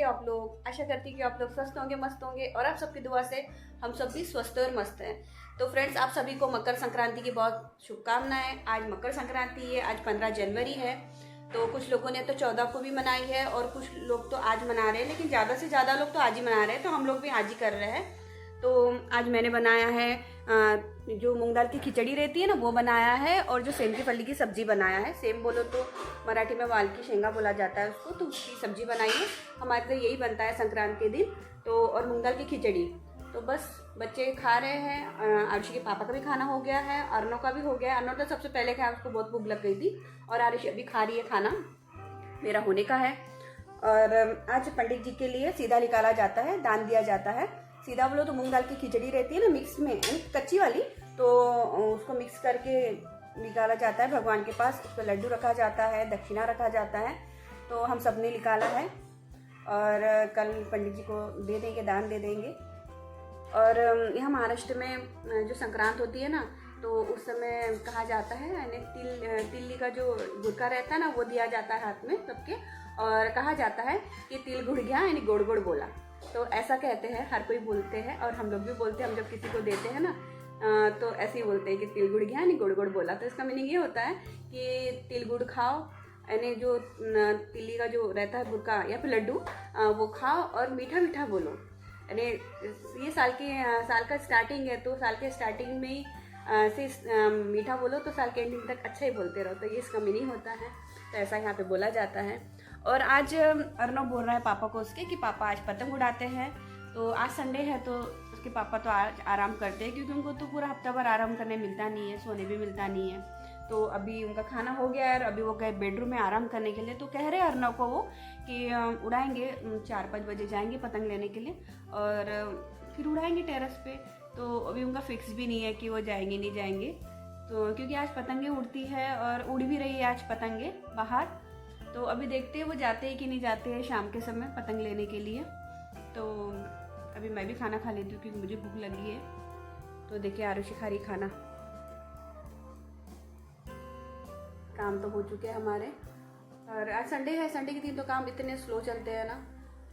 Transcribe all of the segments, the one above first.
आप लोग? आशा करती हूँ कि आप लोग स्वस्थ होंगे, मस्त होंगे और आप सबकी दुआ से हम सब भी स्वस्थ और मस्त हैं। तो फ्रेंड्स, आप सभी को मकर संक्रांति की बहुत शुभकामनाएं। आज मकर संक्रांति है, आज 15 जनवरी है। तो कुछ लोगों ने तो 14 को भी मनाई है और कुछ लोग तो आज मना रहे हैं, लेकिन ज़्यादा से ज़्यादा लोग तो आज ही मना रहे हैं, तो हम लोग भी आज ही कर रहे हैं। तो आज मैंने बनाया है जो मूंग दाल की खिचड़ी रहती है ना, वो बनाया है, और जो सेम की फली की सब्जी बनाया है। सेम बोलो तो मराठी में वाल की शेंगा बोला जाता है उसको, तो उसकी सब्जी बनाई है। हमारे तो यही बनता है संक्रांति के दिन। तो और मूंग दाल की खिचड़ी। तो बस बच्चे खा रहे हैं। आरुषि के पापा का भी खाना हो गया है, अर्नो का भी हो गया है। अर्नो तो सबसे पहले खाया, उसको बहुत भूख लग गई थी, और आरुषि अभी खा रही है खाना, मेरा होने का है। और आज पंडित जी के लिए सीधा निकाला जाता है, दान दिया जाता है। सीधा बोलो तो मूंग दाल की खिचड़ी रहती है ना मिक्स में, यानी कच्ची वाली, तो उसको मिक्स करके निकाला जाता है भगवान के पास। उस पर लड्डू रखा जाता है, दक्षिणा रखा जाता है। तो हम सब ने निकाला है और कल पंडित जी को दे देंगे, दान दे देंगे। और यहाँ महाराष्ट्र में जो संक्रांत होती है ना, तो उस समय कहा जाता है, यानी तिल्ली का जो गुड़का रहता है ना, वो दिया जाता है हाथ में सबके, और कहा जाता है कि तिल गुड़ गया, यानी गोड़ गोड़ बोला। तो ऐसा कहते हैं, हर कोई बोलते हैं, और हम लोग भी बोलते हैं। हम जब किसी को देते हैं ना, तो ऐसे ही बोलते हैं कि तिल गुड़ गया, यानी गोड़ गोड़ बोला। तो इसका मीनिंग ये होता है कि तिल गुड़ खाओ, यानी जो तिल्ली का जो रहता है गुड़का या फिर लड्डू, वो खाओ और मीठा मीठा बोलो। यानी ये साल का स्टार्टिंग है, तो साल के स्टार्टिंग में ही से मीठा बोलो, तो साल के एंडिंग तक अच्छा ही बोलते रहो। तो ये इसका मीनिंग होता है। तो ऐसा यहाँ पे बोला जाता है। और आज अर्नव बोल रहा है पापा को उसके कि पापा आज पतंग उड़ाते हैं। तो आज संडे है, तो उसके पापा तो आज आराम करते हैं, क्योंकि उनको तो पूरा हफ्ता भर आराम करने मिलता नहीं है, सोने भी मिलता नहीं है। तो अभी उनका खाना हो गया है और अभी वो गए बेडरूम में आराम करने के लिए। तो कह रहे हैं अर्नव को वो कि उड़ाएंगे, 4-5 बजे जाएंगे पतंग लेने के लिए और फिर उड़ाएंगे टेरेस पे। तो अभी उनका फिक्स भी नहीं है कि वो जाएंगे नहीं जाएंगे, तो क्योंकि आज पतंगे उड़ती है और उड़ भी रही है आज पतंगे बाहर। तो अभी देखते हैं वो जाते हैं कि नहीं जाते हैं शाम के समय पतंग लेने के लिए। तो अभी मैं भी खाना खा लेती हूँ क्योंकि मुझे भूख लगी है। तो देखिए आरुषि खा रही खाना। काम तो हो चुके हैं हमारे, और आज संडे है। संडे के दिन तो काम इतने स्लो चलते हैं ना,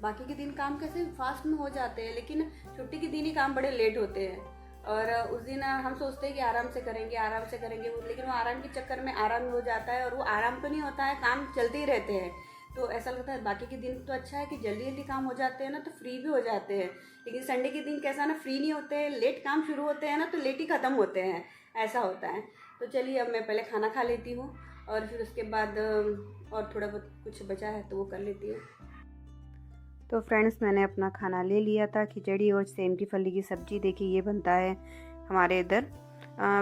बाकी के दिन काम कैसे फास्ट में हो जाते हैं, लेकिन छुट्टी के दिन ही काम बड़े लेट होते हैं। और उस दिन हम सोचते हैं कि आराम से करेंगे, लेकिन वो आराम के चक्कर में आराम हो जाता है, और वो आराम तो नहीं होता है, काम चलते ही रहते हैं। तो ऐसा लगता है बाकी के दिन तो अच्छा है कि जल्दी जल्दी काम हो जाते हैं ना, तो फ्री भी हो जाते हैं। लेकिन संडे के दिन कैसा ना, फ्री नहीं होते हैं, लेट काम शुरू होते हैं ना, तो लेट ही ख़त्म होते हैं, ऐसा होता है। तो चलिए अब मैं पहले खाना खा लेती हूँ, और फिर उसके बाद और थोड़ा बहुत कुछ बचा है तो वो कर लेती हूँ। तो फ्रेंड्स, मैंने अपना खाना ले लिया था, खिचड़ी और सेम की फली की सब्ज़ी। देखिए ये बनता है हमारे इधर।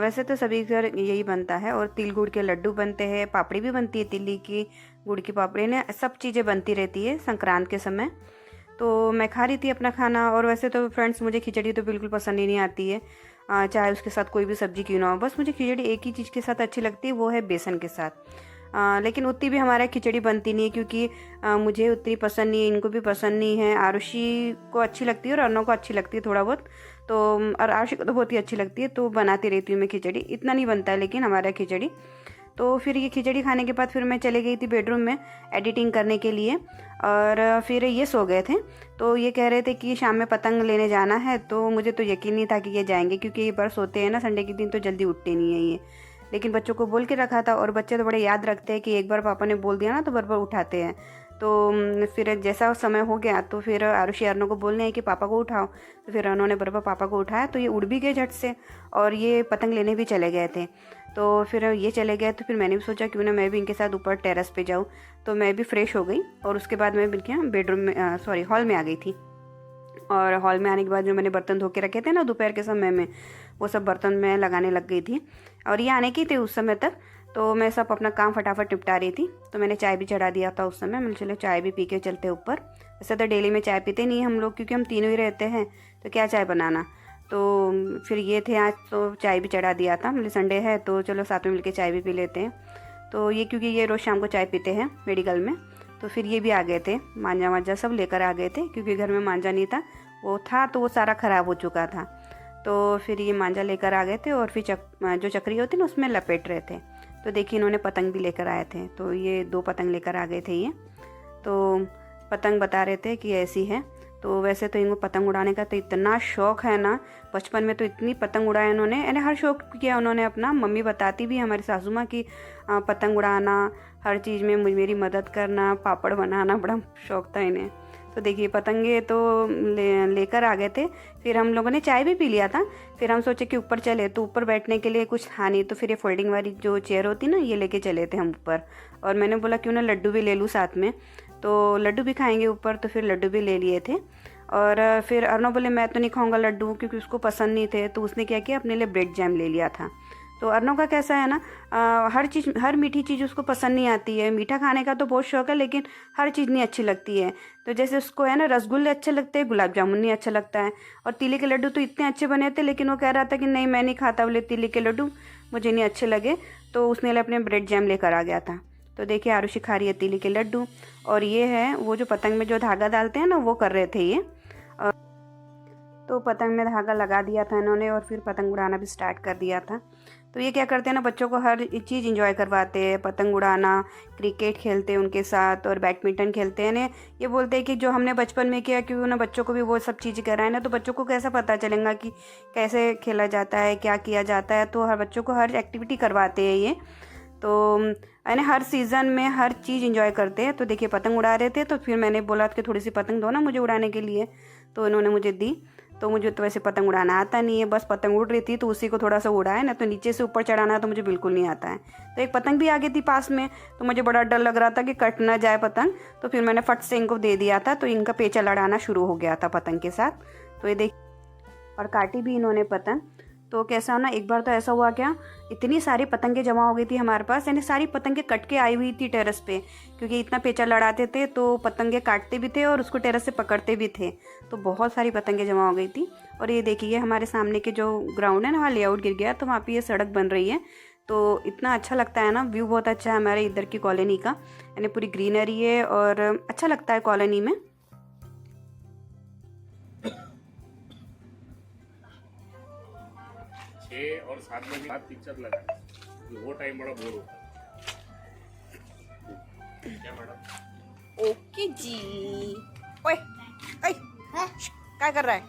वैसे तो सभी घर यही बनता है, और तिल गुड़ के लड्डू बनते हैं, पापड़ी भी बनती है, तिल्ली की गुड़ की पापड़ी ने, सब चीज़ें बनती रहती है संक्रांत के समय। तो मैं खा रही थी अपना खाना। और वैसे तो फ्रेंड्स, मुझे खिचड़ी तो बिल्कुल पसंद ही नहीं आती है, चाहे उसके साथ कोई भी सब्ज़ी क्यों ना हो। बस मुझे खिचड़ी एक ही चीज़ के साथ अच्छी लगती है, वो है बेसन के साथ। लेकिन उतनी भी हमारे खिचड़ी बनती नहीं है, क्योंकि मुझे उतनी पसंद नहीं है, इनको भी पसंद नहीं है। आरुषि को अच्छी लगती है और अर्नव को अच्छी लगती है थोड़ा बहुत, तो और आरुषि को तो बहुत ही अच्छी लगती है, तो बनाती रहती हूँ मैं खिचड़ी। इतना नहीं बनता है लेकिन हमारा खिचड़ी। तो फिर ये खिचड़ी खाने के बाद फिर मैं चले गई थी बेडरूम में एडिटिंग करने के लिए, और फिर ये सो गए थे। तो ये कह रहे थे कि शाम में पतंग लेने जाना है, तो मुझे तो यकीन नहीं था कि ये जाएंगे, क्योंकि ये बार सोते हैं ना संडे के दिन, तो जल्दी उठते नहीं है ये। लेकिन बच्चों को बोल के रखा था, और बच्चे तो बड़े याद रखते हैं कि एक बार पापा ने बोल दिया ना तो बार बार उठाते हैं। तो फिर जैसा समय हो गया, तो फिर आरुषि अर्नव को बोलने हैं कि पापा को उठाओ। तो फिर अर्नव ने बराबर पापा को उठाया, तो ये उड़ भी गए झट से, और ये पतंग लेने भी चले गए थे। तो फिर ये चले गए, तो फिर मैंने भी सोचा क्यों ना मैं भी इनके साथ ऊपर टेरेस पे जाऊँ। तो मैं भी फ्रेश हो गई, और उसके बाद मैं इनके बेडरूम में हॉल में आ गई थी। और हॉल में आने के बाद जो मैंने बर्तन धो के रखे थे ना दोपहर के समय में, वो सब बर्तन मैं लगाने लग गई थी। और ये आने की थी उस समय तक, तो मैं सब अपना काम फटाफट निपटा रही थी। तो मैंने चाय भी चढ़ा दिया था उस समय। मैंने चलो चाय भी पी के चलते ऊपर। वैसे तो डेली में चाय पीते नहीं हम लोग, क्योंकि हम तीनों ही रहते हैं, तो क्या चाय बनाना। तो फिर ये थे आज, तो चाय भी चढ़ा दिया था। मतलब संडे है तो चलो साथ में मिलके चाय भी पी लेते हैं। तो ये क्योंकि ये रोज़ शाम को चाय पीते हैं मेडिकल में, तो फिर ये भी आ गए थे, मांझा वांझा सब लेकर आ गए थे, क्योंकि घर में मांझा नहीं था, वो था तो वो सारा ख़राब हो चुका था। तो फिर ये मांझा लेकर आ गए थे, और फिर जो चक्री होती ना उसमें लपेट रहे थे। तो देखिए इन्होंने पतंग भी लेकर आए थे, तो ये 2 पतंग लेकर आ गए थे ये। तो पतंग बता रहे थे कि ऐसी है। तो वैसे तो इनको पतंग उड़ाने का तो इतना शौक़ है ना, बचपन में तो इतनी पतंग उड़ाए इन्होंने, यानी हर शौक़ किया उन्होंने अपना। मम्मी बताती भी हमारी सासू माँ की पतंग उड़ाना, हर चीज़ में मेरी मदद करना, पापड़ बनाना बड़ा शौक़ था इन्हें। तो देखिए पतंगे तो लेकर आ गए थे। फिर हम लोगों ने चाय भी पी लिया था। फिर हम सोचे कि ऊपर चले, तो ऊपर बैठने के लिए कुछ था नहीं, तो फिर ये फोल्डिंग वाली जो चेयर होती ना, ये लेके चले थे हम ऊपर। और मैंने बोला क्यों ना लड्डू भी ले लूँ साथ में, तो लड्डू भी खाएंगे ऊपर, तो फिर लड्डू भी ले लिए थे। और फिर अर्नव बोले मैं तो नहीं खाऊंगा लड्डू, क्योंकि उसको पसंद नहीं थे। तो उसने क्या किया, अपने लिए ब्रेड जैम ले लिया था। तो अर्नव का कैसा है ना, हर मीठी चीज़ उसको पसंद नहीं आती है। मीठा खाने का तो बहुत शौक है, लेकिन हर चीज़ नहीं अच्छी लगती है। तो जैसे उसको है ना रसगुल्ले अच्छे लगते हैं, गुलाब जामुन नहीं अच्छा लगता है। और तीले के लड्डू तो इतने अच्छे बने थे, लेकिन वो कह रहा था कि नहीं मैं नहीं खाता, बोले तीले के लड्डू मुझे नहीं अच्छे लगे। तो उसने अपने ब्रेड जैम लेकर आ गया था। तो देखिए आरुषि खा रही है तीले के लड्डू। और ये है वो जो पतंग में जो धागा डालते हैं ना, वो कर रहे थे ये। तो पतंग में धागा लगा दिया था इन्होंने, और फिर पतंग उड़ाना भी स्टार्ट कर दिया था। तो ये क्या करते हैं ना, बच्चों को हर चीज़ इंजॉय करवाते हैं। पतंग उड़ाना, क्रिकेट खेलते हैं उनके साथ, और बैडमिंटन खेलते हैं। ये बोलते हैं कि जो हमने बचपन में किया, क्योंकि ना बच्चों को भी वो सब चीज़ें कराएं ना, तो बच्चों को कैसा पता चलेगा कि कैसे खेला जाता है, क्या किया जाता है। तो हर बच्चों को हर एक्टिविटी करवाते हैं ये। तो यानी हर सीज़न में हर चीज़ इंजॉय करते हैं। तो देखिए पतंग उड़ा रहे थे, तो फिर मैंने बोला कि थोड़ी सी पतंग दो ना मुझे उड़ाने के लिए। तो इन्होंने मुझे दी। तो मुझे तो वैसे पतंग उड़ाना आता नहीं है, बस पतंग उड़ रही थी तो उसी को थोड़ा सा उड़ाया ना, तो नीचे से ऊपर चढ़ाना तो मुझे बिल्कुल नहीं आता है। तो एक पतंग भी आ गई थी पास में, तो मुझे बड़ा डर लग रहा था कि कट ना जाए पतंग। तो फिर मैंने फट से इनको दे दिया था, तो इनका पेचा लड़ाना शुरू हो गया था पतंग के साथ। तो ये देख, और काटी भी इन्होंने पतंग। तो कैसा ना, एक बार तो ऐसा हुआ क्या, इतनी सारी पतंगें जमा हो गई थी हमारे पास, यानी सारी पतंगें कट के आई हुई थी टेरेस पे, क्योंकि इतना पेचा लड़ाते थे तो पतंगें काटते भी थे और उसको टेरेस से पकड़ते भी थे। तो बहुत सारी पतंगें जमा हो गई थी। और ये देखिए हमारे सामने के जो ग्राउंड है ना, वहाँ लेआउट गिर गया, तो वहाँ पर ये सड़क बन रही है। तो इतना अच्छा लगता है ना, व्यू बहुत अच्छा है हमारे इधर की कॉलोनी का, यानी पूरी ग्रीनरी है और अच्छा लगता है कॉलोनी में। 6 और 7 में भी बात पिक्चर लगा, वो टाइम बड़ा बोर होता है। क्या मैडम? ओके जी। ओए ओए क्या कर रहा है?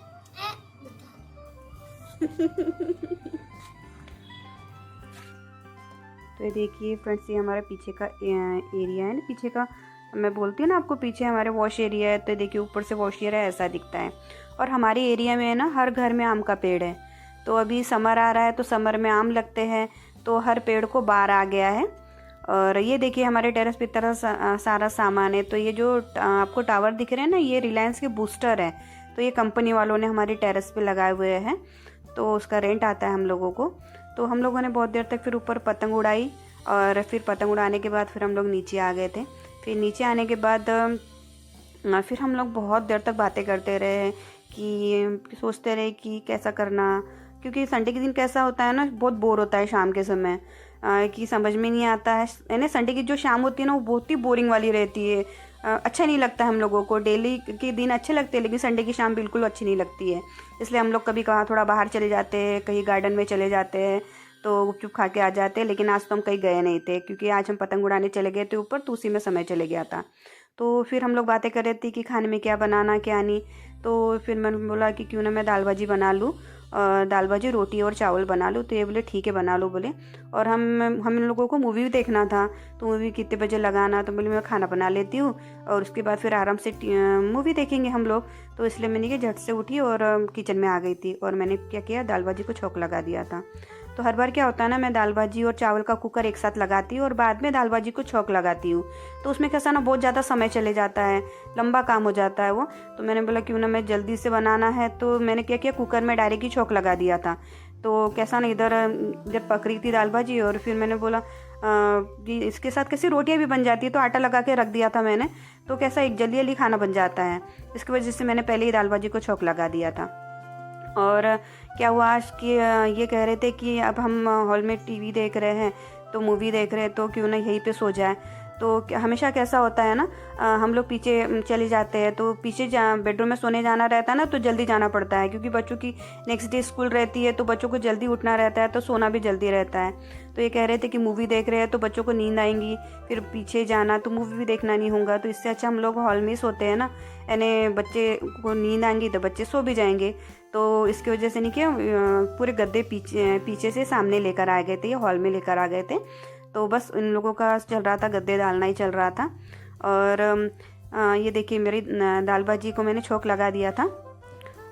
तो ये देखिए फ्रेंड्स, ये हमारे पीछे का एरिया है ना, पीछे का मैं बोलती हूँ ना आपको, पीछे हमारे वॉश एरिया है। तो देखिए ऊपर से वॉश एरिया ऐसा दिखता है। और हमारे एरिया में है ना, हर घर में आम का पेड़ है। तो अभी समर आ रहा है, तो समर में आम लगते हैं, तो हर पेड़ को बार आ गया है। और ये देखिए हमारे टेरेस पे इतना सारा सामान है। तो ये जो आपको टावर दिख रहे हैं ना, ये रिलायंस के बूस्टर है। तो ये कंपनी वालों ने हमारी टेरेस पे लगाए हुए हैं, तो उसका रेंट आता है हम लोगों को। तो हम लोगों ने बहुत देर तक फिर ऊपर पतंग उड़ाई, और फिर पतंग उड़ाने के बाद फिर हम लोग नीचे आ गए थे। फिर नीचे आने के बाद फिर हम लोग बहुत देर तक बातें करते रहे, कि सोचते रहे कि कैसा करना, क्योंकि संडे के दिन कैसा होता है ना, बहुत बोर होता है शाम के समय, कि समझ में नहीं आता है। यानी संडे की जो शाम होती है ना, वो बहुत ही बोरिंग वाली रहती है। अच्छा नहीं लगता हम लोगों को। डेली के दिन अच्छे लगते हैं, लेकिन संडे की शाम बिल्कुल अच्छी नहीं लगती है। इसलिए हम लोग कभी कहाँ थोड़ा बाहर चले जाते हैं, कहीं गार्डन में चले जाते हैं, तो गुपचुप खा के आ जाते हैं। लेकिन आज तो हम कहीं गए नहीं थे, क्योंकि आज हम पतंग उड़ाने चले गए थे ऊपर, तो उसी में समय चले गया था। तो फिर हम लोग बातें कर रहे थे कि खाने में क्या बनाना क्या नहीं। तो फिर मैंने बोला कि क्यों ना मैं दाल भाजी बना लूँ, दाल भाजी रोटी और चावल बना लूँ। तो ये बोले ठीक है बना लो बोले। और हम लोगों को मूवी भी देखना था, तो मूवी कितने बजे लगाना, तो बोले मैं खाना बना लेती हूँ और उसके बाद फिर आराम से मूवी देखेंगे हम लोग। तो इसलिए मैंने कि झट से उठी और किचन में आ गई थी, और मैंने क्या किया, दाल भाजी को छौंक लगा दिया था। तो हर बार क्या होता है ना, मैं दाल भाजी और चावल का कुकर एक साथ लगाती हूँ और बाद में दाल भाजी को छौंक लगाती हूँ। तो उसमें कैसा ना, बहुत ज़्यादा समय चले जाता है, लंबा काम हो जाता है वो। तो मैंने बोला क्यों ना मैं जल्दी से बनाना है, तो मैंने क्या किया, कुकर में डायरेक्ट ही छौंक लगा दिया था। तो कैसा ना, इधर जब पक रही थी दाल भाजी, और फिर मैंने बोला कि इसके साथ कैसी रोटियां भी बन जाती है, तो आटा लगा के रख दिया था मैंने। तो कैसा एक जल्दी जल्दी खाना बन जाता है, इसकी वजह से मैंने पहले ही दाल भाजी को छौंक लगा दिया था। और क्या हुआ आज कि ये कह रहे थे कि अब हम हॉल में टीवी देख रहे हैं, तो मूवी देख रहे हैं, तो क्यों ना यहीं पे सो जाए। हमेशा कैसा होता है ना, हम लोग पीछे चले जाते हैं तो पीछे बेडरूम में सोने जाना रहता है ना, तो जल्दी जाना पड़ता है क्योंकि बच्चों की नेक्स्ट डे स्कूल रहती है, तो बच्चों को जल्दी उठना रहता है, तो सोना भी जल्दी रहता है। तो ये कह रहे थे कि मूवी देख रहे हैं तो बच्चों को नींद आएंगी, फिर पीछे जाना तो मूवी भी देखना नहीं होगा, तो इससे अच्छा हम लोग हॉल में ही सोते हैं ना, यानी बच्चे को नींद आएंगी तो बच्चे सो भी जाएंगे। तो इसकी वजह से नहीं किया, पूरे गद्दे पीछे से सामने लेकर आ गए थे, हॉल में लेकर आ गए थे। तो बस इन लोगों का चल रहा था, गद्दे डालना ही चल रहा था। और ये देखिए मेरी दाल भाजी को मैंने छोंक लगा दिया था।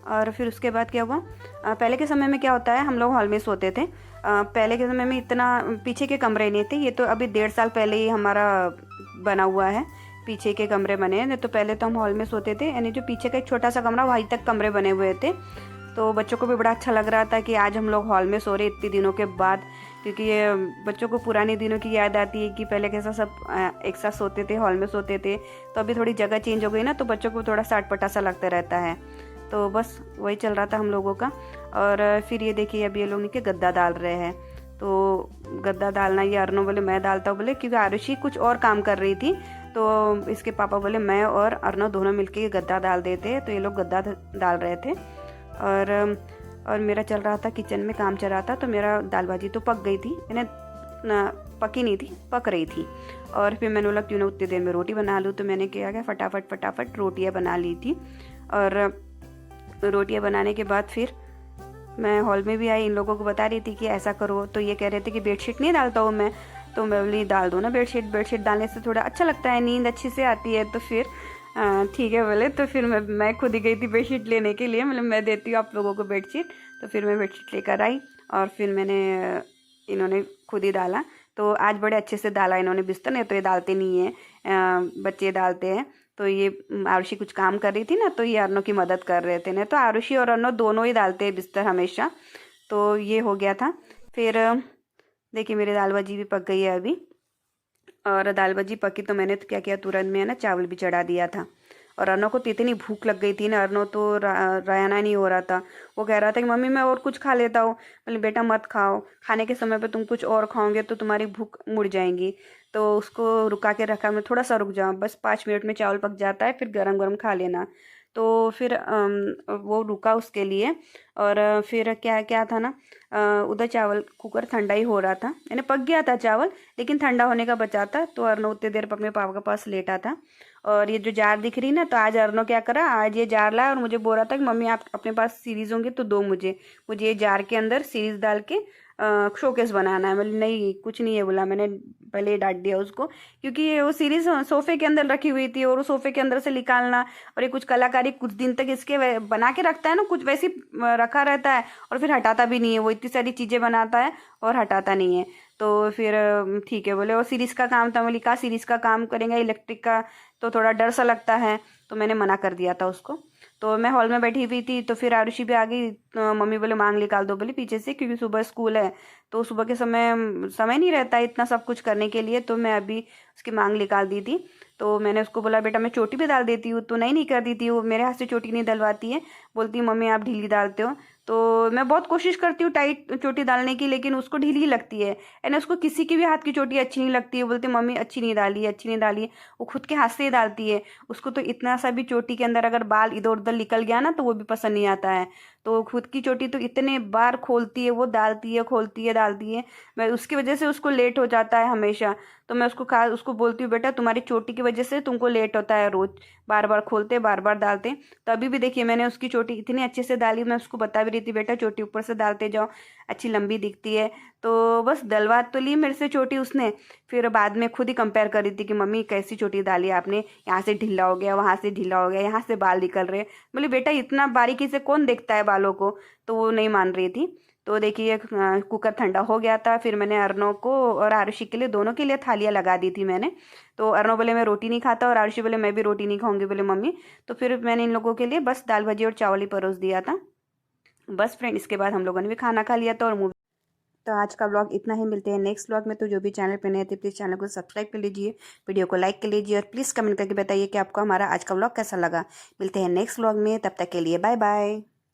और फिर उसके बाद क्या हुआ, पहले के समय में क्या होता है, हम लोग हॉल में सोते थे। पहले के समय में इतना पीछे के कमरे नहीं थे, ये तो अभी 1.5 साल पहले ही हमारा बना हुआ है, पीछे के कमरे बने हैं। नहीं तो पहले तो हम हॉल में सोते थे, यानी जो पीछे का एक छोटा सा कमरा वहीं तक कमरे बने हुए थे। तो बच्चों को भी बड़ा अच्छा लग रहा था कि आज हम लोग हॉल में सो रहे इतने दिनों के बाद, क्योंकि ये बच्चों को पुराने दिनों की याद आती है कि पहले कैसा सब एक साथ सोते थे, हॉल में सोते थे। तो अभी थोड़ी जगह चेंज हो गई ना, तो बच्चों को थोड़ा साट-पटा सा लगता रहता है। तो बस वही चल रहा था हम लोगों का। और फिर ये देखिए अभी ये लोग नीचे गद्दा डाल रहे हैं। तो गद्दा डालना ये अर्नो बोले मैं डालता हूँ बोले, क्योंकि आरुषि कुछ और काम कर रही थी, तो इसके पापा बोले मैं और अर्नो दोनों मिलके ये गद्दा डाल देते हैं। तो ये लोग गद्दा डाल रहे थे। और मेरा चल रहा था किचन में काम चल रहा था। तो मेरा दाल भाजी तो पक गई थी, यानी पकी नहीं थी, पक रही थी। और फिर मैंने बोला क्यों ना उतनी देर में रोटी बना लूँ। तो मैंने क्या फटाफट रोटियाँ बना ली थी। और रोटियाँ बनाने के बाद फिर मैं हॉल में भी आई, इन लोगों को बता रही थी कि ऐसा करो। तो ये कह रहे थे कि बेडशीट नहीं डालता हूँ मैं, तो मैं बोली डाल दो ना बेडशीट डालने से थोड़ा अच्छा लगता है, नींद अच्छी से आती है। तो फिर ठीक है बोले। तो फिर मैं खुद ही गई थी बेडशीट लेने के लिए, मतलब मैं देती हूँ आप लोगों को बेडशीट। तो फिर मैं बेडशीट लेकर आई और फिर इन्होंने खुद ही डाला। तो आज बड़े अच्छे से डाला इन्होंने बिस्तर, नहीं तो ये डालते नहीं है, बच्चे डालते हैं। तो ये आरुषि कुछ काम कर रही थी ना, तो ये अर्नो की मदद कर रहे थे, नहीं तो आरुषि और अर्नो दोनों ही डालते हैं बिस्तर हमेशा। तो ये हो गया था। फिर देखिए मेरी दाल भाजी भी पक गई है अभी। और दाल भाजी पकी तो मैंने तो क्या किया, तुरंत में है ना चावल भी चढ़ा दिया था। और अर्नो को तो इतनी भूख लग गई थी ना, अर्नो तो रहना नहीं हो रहा था। वो कह रहा था कि मम्मी मैं और कुछ खा लेता हूँ। बोले बेटा मत खाओ, खाने के समय पे तुम कुछ और खाओगे तो तुम्हारी भूख मुड़ जाएंगी। तो उसको रुका के रखा, मैं थोड़ा सा रुक जाओ, बस 5 मिनट में चावल पक जाता है, फिर गरम गरम खा लेना। तो फिर वो रुका उसके लिए। और फिर क्या क्या था ना, उधर चावल कुकर ठंडा ही हो रहा था, यानी पक गया था चावल लेकिन ठंडा होने का बचा था। तो अर्नो उतनी देर अपने पापा के पास लेटा था। और ये जो जार दिख रही ना, तो आज अर्नो क्या करा, आज ये जार लाया और मुझे बोल रहा था कि मम्मी आप अपने पास सीरीज होंगे तो दो मुझे ये जार के अंदर सीरीज डाल के शोकेस बनाना है। मतलब नहीं कुछ नहीं है बोला, मैंने पहले डांट दिया उसको, क्योंकि वो सीरीज सोफे के अंदर रखी हुई थी और वो सोफे के अंदर से निकालना, और ये कुछ कलाकारी कुछ दिन तक इसके बना के रखता है ना, कुछ वैसे रखा रहता है और फिर हटाता भी नहीं है। वो इतनी सारी चीज़ें बनाता है और हटाता नहीं है। तो फिर ठीक है बोले, और सीरीज का काम था, मैंने कहा सीरीज का काम करेंगे इलेक्ट्रिक का तो थोड़ा डर सा लगता है, तो मैंने मना कर दिया था उसको। तो मैं हॉल में बैठी हुई थी, तो फिर आरुषि भी आ गई। तो मम्मी बोले मांग निकाल दो बोले पीछे से, क्योंकि सुबह स्कूल है, तो सुबह के समय नहीं रहता है इतना सब कुछ करने के लिए। तो मैं अभी उसकी मांग निकाल दी थी। तो मैंने उसको बोला बेटा मैं चोटी भी डाल देती हूँ, तो नहीं कर दी थी वो, मेरे हाथ से चोटी नहीं डलवाती है, बोलती मम्मी आप ढीली डालते हो। तो मैं बहुत कोशिश करती हूँ टाइट चोटी डालने की, लेकिन उसको ढीली लगती है, यानी उसको किसी की भी हाथ की चोटी अच्छी नहीं लगती है। बोलती मम्मी अच्छी नहीं डाली। वो खुद के हाथ से ही डालती है। उसको तो इतना सा भी चोटी के अंदर अगर बाल इधर उधर निकल गया ना, तो वो भी पसंद नहीं आता है। तो खुद की चोटी तो इतने बार खोलती है, वो डालती है, खोलती है, डालती है। मैं उसकी वजह से उसको लेट हो जाता है हमेशा। तो मैं उसको बोलती हूँ बेटा तुम्हारी चोटी की वजह से तुमको लेट होता है, रोज बार बार खोलते बार बार डालते। तो अभी भी देखिए मैंने उसकी चोटी इतनी अच्छे से डाली, मैं उसको बता भी रही थी बेटा चोटी ऊपर से डालते जाओ, अच्छी लंबी दिखती है। तो बस डलवा तो ली मेरे से चोटी उसने, फिर बाद में खुद ही कंपेयर कर रही थी कि मम्मी कैसी चोटी डाली आपने, यहाँ से ढीला हो गया, वहाँ से ढीला हो गया, यहाँ से बाल निकल रहे। बोले बेटा इतना बारीकी से कौन देखता है बालों को। तो वो नहीं मान रही थी। तो देखिए कुकर ठंडा हो गया था। फिर मैंने अर्नो को और आरुषि के लिए दोनों के लिए थालियाँ लगा दी थी मैंने। तो अर्नो बोले मैं रोटी नहीं खाता और आरुषि बोले मैं भी रोटी नहीं खाऊंगी बोले मम्मी। तो फिर मैंने इन लोगों के लिए बस दाल भाजी और चावल ही परोस दिया था। बस फ्रेंड इसके बाद हम लोगों ने भी खाना खा लिया था और मूवी। तो आज का ब्लॉग इतना ही, मिलते हैं नेक्स्ट ब्लॉग में। तो जो भी चैनल पे नए थे प्लीज़ चैनल को सब्सक्राइब कर लीजिए, वीडियो को लाइक कर लीजिए और प्लीज़ कमेंट करके बताइए कि आपको हमारा आज का ब्लॉग कैसा लगा। मिलते हैं नेक्स्ट ब्लॉग में, तब तक के लिए बाय बाय।